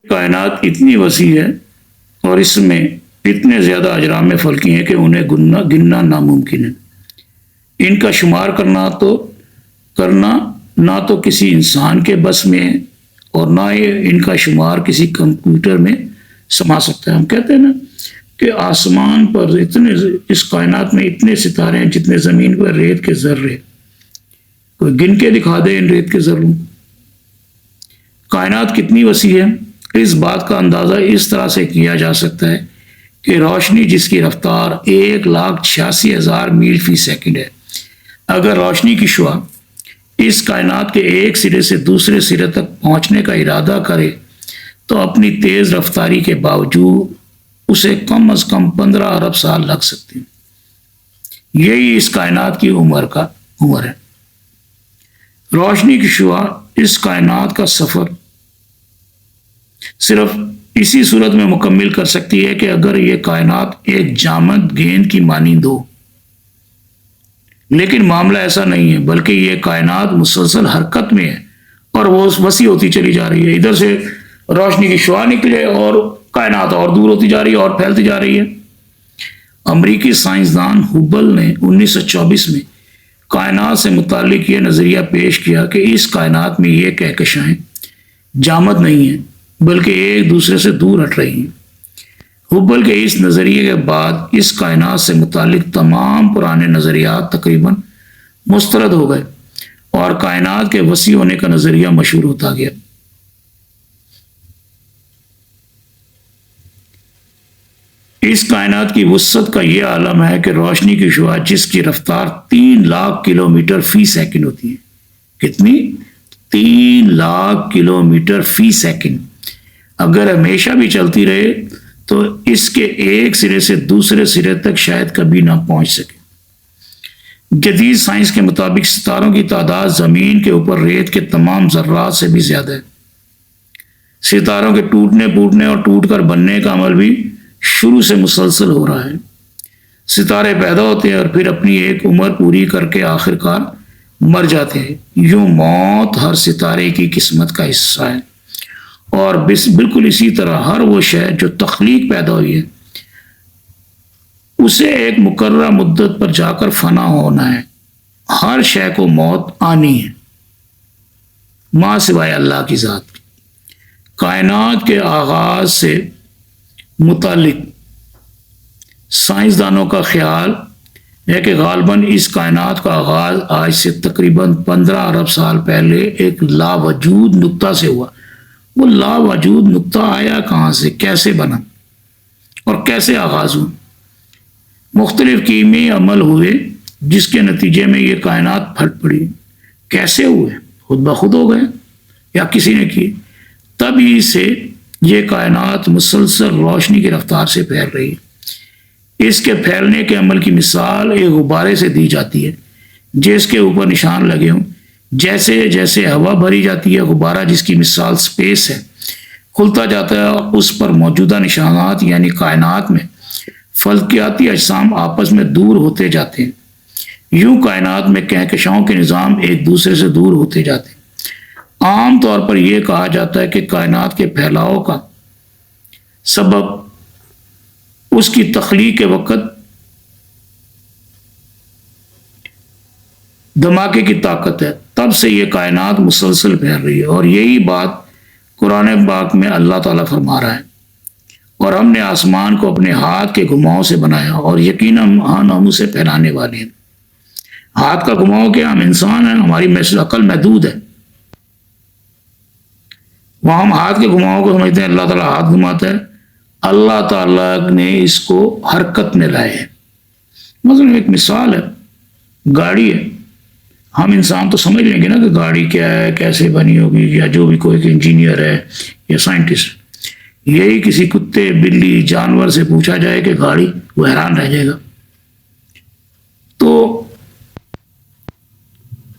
کائنات اتنی وسیع ہے اور اس میں اتنے زیادہ اجرام فلکی ہیں کہ انہیں گننا ناممکن ہے۔ ان کا شمار کرنا نہ تو کسی انسان کے بس میں ہے اور نہ ان کا شمار کسی کمپیوٹر میں سما سکتا ہے۔ ہم کہتے ہیں نا کہ آسمان پر اس کائنات میں اتنے ستارے ہیں جتنے زمین پر ریت کے ذرے۔ کوئی گن کے دکھا دے ان ریت کے ذروں۔ کائنات کتنی وسیع ہے اس بات کا اندازہ اس طرح سے کیا جا سکتا ہے کہ روشنی جس کی رفتار 1,86,000 میل فی سیکنڈ ہے، اگر روشنی کی شعاع اس کائنات کے ایک سرے سے دوسرے سرے تک پہنچنے کا ارادہ کرے تو اپنی تیز رفتاری کے باوجود اسے کم از کم 15 ارب سال لگ سکتے ہیں۔ یہی اس کائنات کی عمر ہے۔ روشنی کی شعاع اس کائنات کا سفر صرف اسی صورت میں مکمل کر سکتی ہے کہ اگر یہ کائنات ایک جامد گیند کی مانند ہو، لیکن معاملہ ایسا نہیں ہے، بلکہ یہ کائنات مسلسل حرکت میں ہے اور وہ وسیع ہوتی چلی جا رہی ہے۔ ادھر سے روشنی کی شعاع نکلے اور کائنات اور دور ہوتی جا رہی ہے اور پھیلتی جا رہی ہے۔ امریکی سائنسدان ہبل نے 1924 میں کائنات سے متعلق یہ نظریہ پیش کیا کہ اس کائنات میں یہ کہکشائیں جامد نہیں ہیں بلکہ ایک دوسرے سے دور ہٹ رہی ہیں۔ ہبل کے اس نظریے کے بعد اس کائنات سے متعلق تمام پرانے نظریات تقریباً مسترد ہو گئے اور کائنات کے وسیع ہونے کا نظریہ مشہور ہوتا گیا۔ اس کائنات کی وسعت کا یہ عالم ہے کہ روشنی کی شعاع جس کی رفتار 3 لاکھ کلومیٹر فی سیکنڈ ہوتی ہے۔ کتنی؟ 3 لاکھ کلومیٹر فی سیکنڈ اگر ہمیشہ بھی چلتی رہے تو اس کے ایک سرے سے دوسرے سرے تک شاید کبھی نہ پہنچ سکے۔ جدید سائنس کے مطابق ستاروں کی تعداد زمین کے اوپر ریت کے تمام ذرات سے بھی زیادہ ہے۔ ستاروں کے ٹوٹنے پھوٹنے اور ٹوٹ کر بننے کا عمل بھی شروع سے مسلسل ہو رہا ہے۔ ستارے پیدا ہوتے ہیں اور پھر اپنی ایک عمر پوری کر کے آخر کار مر جاتے ہیں۔ یوں موت ہر ستارے کی قسمت کا حصہ ہے اور بالکل اسی طرح ہر وہ شے جو تخلیق پیدا ہوئی ہے اسے ایک مقررہ مدت پر جا کر فنا ہونا ہے۔ ہر شے کو موت آنی ہے ماں سوائے اللہ کی ذات کی۔ کائنات کے آغاز سے متعلق سائنسدانوں کا خیال ہے کہ غالباً اس کائنات کا آغاز آج سے تقریباً 15 ارب سال پہلے ایک لاوجود نقطہ سے ہوا۔ وہ لاوجود نقطہ آیا کہاں سے، کیسے بنا اور کیسے آغاز ہوا؟ مختلف کیمیائی عمل ہوئے جس کے نتیجے میں یہ کائنات پھٹ پڑی۔ کیسے ہوئے؟ خود بخود ہو گئے یا کسی نے کی؟ تبھی سے یہ کائنات مسلسل روشنی کی رفتار سے پھیل رہی ہے۔ اس کے پھیلنے کے عمل کی مثال ایک غبارے سے دی جاتی ہے جس کے اوپر نشان لگے ہوں۔ جیسے جیسے ہوا بھری جاتی ہے، غبارہ جس کی مثال سپیس ہے کھلتا جاتا ہے اور اس پر موجودہ نشانات یعنی کائنات میں فلکیاتی اجسام آپس میں دور ہوتے جاتے ہیں۔ یوں کائنات میں کہکشاؤں کے نظام ایک دوسرے سے دور ہوتے جاتے ہیں۔ عام طور پر یہ کہا جاتا ہے کہ کائنات کے پھیلاؤ کا سبب اس کی تخلیق کے وقت دھماکے کی طاقت ہے۔ تب سے یہ کائنات مسلسل پھیل رہی ہے اور یہی بات قرآن پاک میں اللہ تعالیٰ فرما رہا ہے۔ اور ہم نے آسمان کو اپنے ہاتھ کے گھماؤں سے بنایا اور یقیناً ہم اسے پھیلانے والے ہیں۔ ہاتھ کا گھماؤ کیا؟ ہم انسان ہیں، ہماری عقل محدود ہے۔ وہاں ہم ہاتھ کے گھماؤں کو سمجھتے ہیں، اللہ تعالیٰ ہاتھ گھماتا ہے۔ اللہ تعالیٰ نے اس کو حرکت میں لائے ہے۔ مثلا ایک مثال ہے، گاڑی ہے۔ ہم انسان تو سمجھ لیں گے نا کہ گاڑی کیا ہے، کیسے بنی ہوگی، یا جو بھی کوئی انجینئر ہے یا سائنٹسٹ۔ یہی کسی کتے، بلی، جانور سے پوچھا جائے کہ گاڑی، وہ حیران رہ جائے گا۔ تو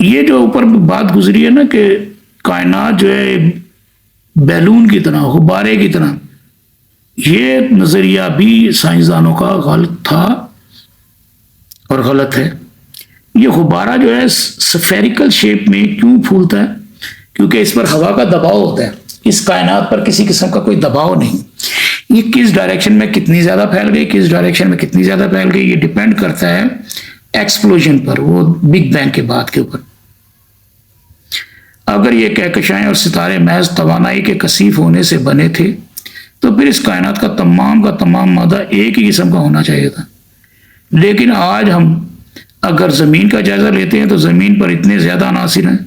یہ جو اوپر بات گزری ہے نا کہ کائنات جو ہے بیلون کی طرح، غبارے کی طرح، یہ نظریہ بھی سائنسدانوں کا غلط تھا اور غلط ہے۔ یہ غبارہ جو ہے سفیریکل شیپ میں کیوں پھولتا ہے؟ کیونکہ اس پر ہوا کا دباؤ ہوتا ہے۔ اس کائنات پر کسی قسم کا کوئی دباؤ نہیں. یہ کس ڈائریکشن میں کتنی زیادہ پھیل گئی، کس ڈائریکشن میں کتنی زیادہ پھیل گئی، یہ ڈیپینڈ کرتا ہے ایکسپلوژن پر، وہ بگ بینگ کے بعد کے اوپر. اگر یہ کہکشائیں اور ستارے محض توانائی کے کثیف ہونے سے بنے تھے تو پھر اس کائنات کا تمام مادہ ایک ہی قسم کا ہونا چاہیے تھا. لیکن آج ہم اگر زمین کا جائزہ لیتے ہیں تو زمین پر اتنے زیادہ عناصر ہیں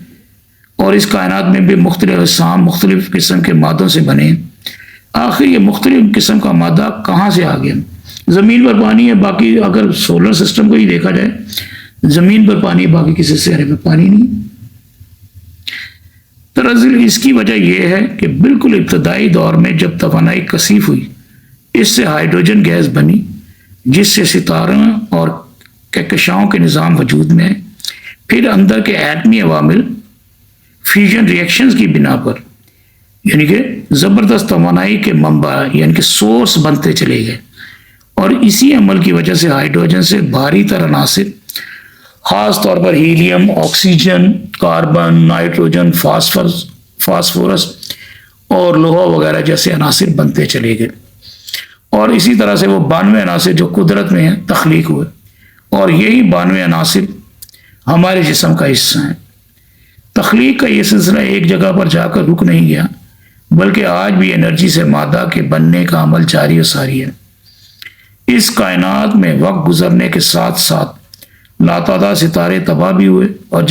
اور اس کائنات میں بھی مختلف اجسام مختلف قسم کے مادوں سے بنے ہیں. آخر یہ مختلف قسم کا مادہ کہاں سے آ گیا؟ زمین پر پانی ہے، باقی اگر سولر سسٹم کو ہی دیکھا جائے زمین پر پانی، باقی کسی سیارے پہ پانی نہیں. دراصل اس کی وجہ یہ ہے کہ بالکل ابتدائی دور میں جب توانائی کثیف ہوئی، اس سے ہائیڈروجن گیس بنی جس سے ستاروں اور کہکشاؤں کے نظام وجود میں ہے. پھر اندر کے ایٹمی عوامل فیوژن ریئیکشنز کی بنا پر یعنی کہ زبردست توانائی کے منبع یعنی کہ سورس بنتے چلے گئے، اور اسی عمل کی وجہ سے ہائیڈروجن سے بھاری تر عناصر، خاص طور پر helium, oxygen, carbon, nitrogen, phosphorus اور لوہا وغیرہ جیسے عناصر بنتے چلے گئے. اور اسی طرح سے وہ 92 عناصر جو قدرت میں ہیں تخلیق ہوئے، اور یہی 92 عناصر ہمارے جسم کا حصہ ہیں. تخلیق کا یہ سلسلہ ایک جگہ پر جا کر رک نہیں گیا، بلکہ آج بھی انرجی سے مادہ کے بننے کا عمل جاری و ساری ہے. اس کائنات میں وقت گزرنے کے ساتھ ساتھ لاتعداد ستارے تباہ بھی ہوئے، اور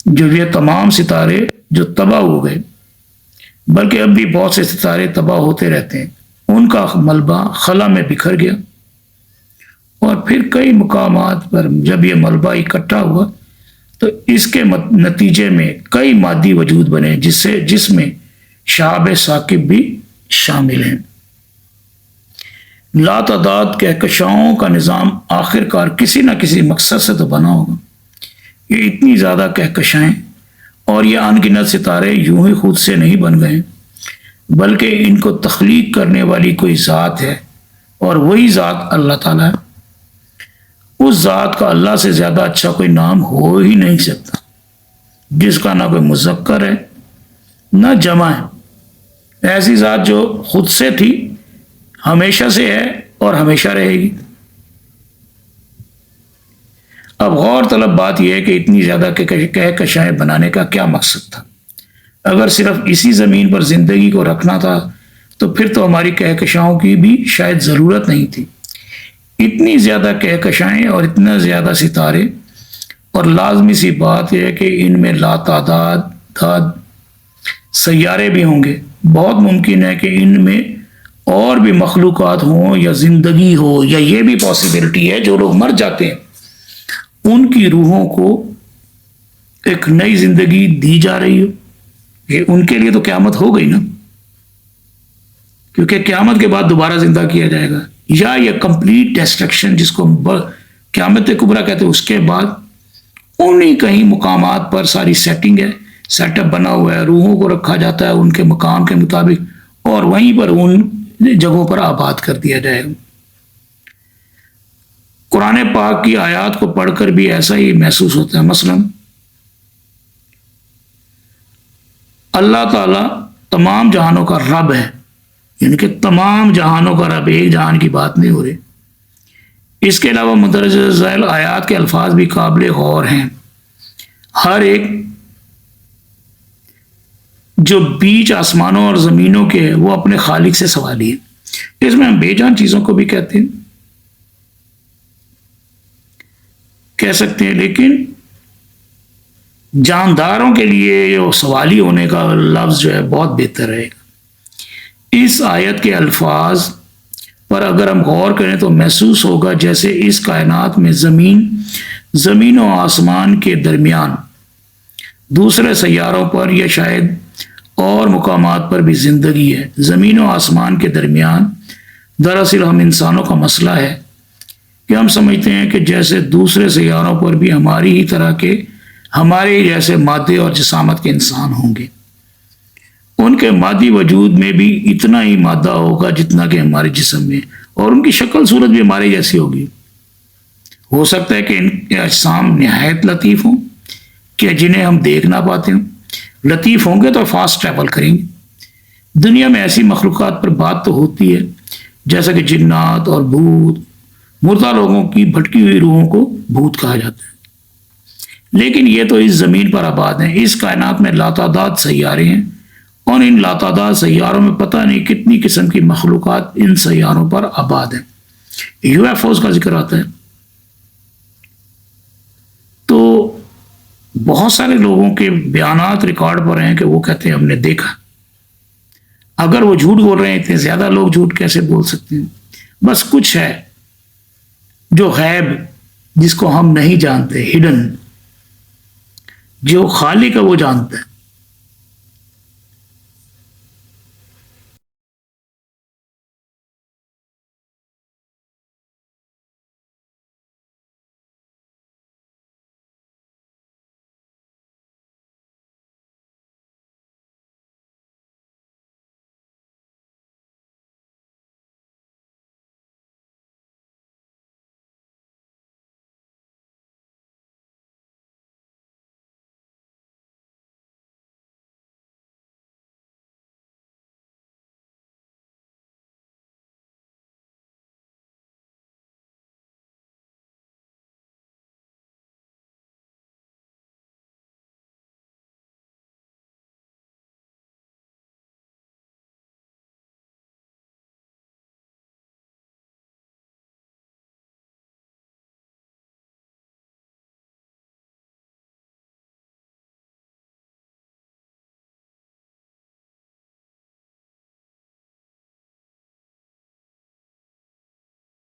جب یہ تمام ستارے جو تباہ ہو گئے، بلکہ اب بھی بہت سے ستارے تباہ ہوتے رہتے ہیں، ان کا ملبہ خلا میں بکھر گیا. اور پھر کئی مقامات پر جب یہ ملبہ اکٹھا ہوا تو اس کے نتیجے میں کئی مادی وجود بنے جس میں شہاب ثاقب بھی شامل ہیں. لاتعداد کہکشاؤں کا نظام آخر کار کسی نہ کسی مقصد سے تو بنا ہوگا. یہ اتنی زیادہ کہکشائیں اور یہ ان گنت ستارے یوں ہی خود سے نہیں بن گئے، بلکہ ان کو تخلیق کرنے والی کوئی ذات ہے، اور وہی ذات اللہ تعالیٰ ہے. اس ذات کا اللہ سے زیادہ اچھا کوئی نام ہو ہی نہیں سکتا، جس کا نہ کوئی مذکر ہے نہ جمع ہے. ایسی ذات جو خود سے تھی، ہمیشہ سے ہے اور ہمیشہ رہے گی. اب غور طلب بات یہ ہے کہ اتنی زیادہ کہکشائیں بنانے کا کیا مقصد تھا؟ اگر صرف اسی زمین پر زندگی کو رکھنا تھا تو پھر تو ہماری کہکشاؤں کی بھی شاید ضرورت نہیں تھی. اتنی زیادہ کہکشائیں اور اتنا زیادہ ستارے، اور لازمی سی بات یہ ہے کہ ان میں لاتعداد سیارے بھی ہوں گے. بہت ممکن ہے کہ ان میں اور بھی مخلوقات ہوں یا زندگی ہو، یا یہ بھی پاسبلٹی ہے جو لوگ مر جاتے ہیں ان کی روحوں کو ایک نئی زندگی دی جا رہی ہو. یہ ان کے لیے تو قیامت ہو گئی نا، کیونکہ قیامت کے بعد دوبارہ زندہ کیا جائے گا. یا یہ کمپلیٹ ڈسٹرکشن جس کو قیامت کبریٰ کہتے ہیں، اس کے بعد انہی کہیں مقامات پر ساری سیٹنگ ہے، سیٹ اپ بنا ہوا ہے، روحوں کو رکھا جاتا ہے ان کے مقام کے مطابق، اور وہیں پر ان جگہوں پر آباد کر دیا جائے گا. قرآن پاک کی آیات کو پڑھ کر بھی ایسا ہی محسوس ہوتا ہے. مثلا اللہ تعالیٰ تمام جہانوں کا رب ہے، یعنی کہ تمام جہانوں کا رب، ایک جہان کی بات نہیں ہو رہی. اس کے علاوہ مندرجہ ذیل آیات کے الفاظ بھی قابل غور ہیں. ہر ایک جو بیچ آسمانوں اور زمینوں کے وہ اپنے خالق سے سوالی ہے. اس میں ہم بے جان چیزوں کو بھی کہہ سکتے ہیں، لیکن جانداروں کے لیے سوالی ہونے کا لفظ جو ہے بہت بہتر رہے گا. اس آیت کے الفاظ پر اگر ہم غور کریں تو محسوس ہوگا جیسے اس کائنات میں زمین و آسمان کے درمیان دوسرے سیاروں پر یا شاید اور مقامات پر بھی زندگی ہے. زمین و آسمان کے درمیان دراصل ہم انسانوں کا مسئلہ ہے کہ ہم سمجھتے ہیں کہ جیسے دوسرے سیاروں پر بھی ہماری ہی طرح کے، ہمارے جیسے مادے اور جسامت کے انسان ہوں گے. ان کے مادی وجود میں بھی اتنا ہی مادہ ہوگا جتنا کہ ہمارے جسم میں، اور ان کی شکل صورت بھی ہمارے جیسی ہوگی. ہو سکتا ہے کہ ان کے اجسام نہایت لطیف ہوں کہ جنہیں ہم دیکھ نہ پاتے ہوں، لطیف ہوں گے تو فاسٹ ٹریول کریں گے. دنیا میں ایسی مخلوقات پر بات تو ہوتی ہے جیسا کہ جنات اور بھوت. مردہ لوگوں کی بھٹکی ہوئی روحوں کو بھوت کہا جاتا ہے. لیکن یہ تو اس زمین پر آباد ہیں. اس کائنات میں لاتعداد سیارے ہیں اور ان لاتعداد سیاروں میں پتہ نہیں کتنی قسم کی مخلوقات ان سیاروں پر آباد ہیں. یو ایف اوز کا ذکر آتا ہے. تو بہت سارے لوگوں کے بیانات ریکارڈ پر ہیں کہ وہ کہتے ہیں ہم نے دیکھا. اگر وہ جھوٹ بول رہے ہیں اتنے زیادہ لوگ جھوٹ کیسے بول سکتے ہیں؟ بس کچھ ہے جو غیب جس کو ہم نہیں جانتے، ہڈن، جو خالق ہے وہ جانتا ہے.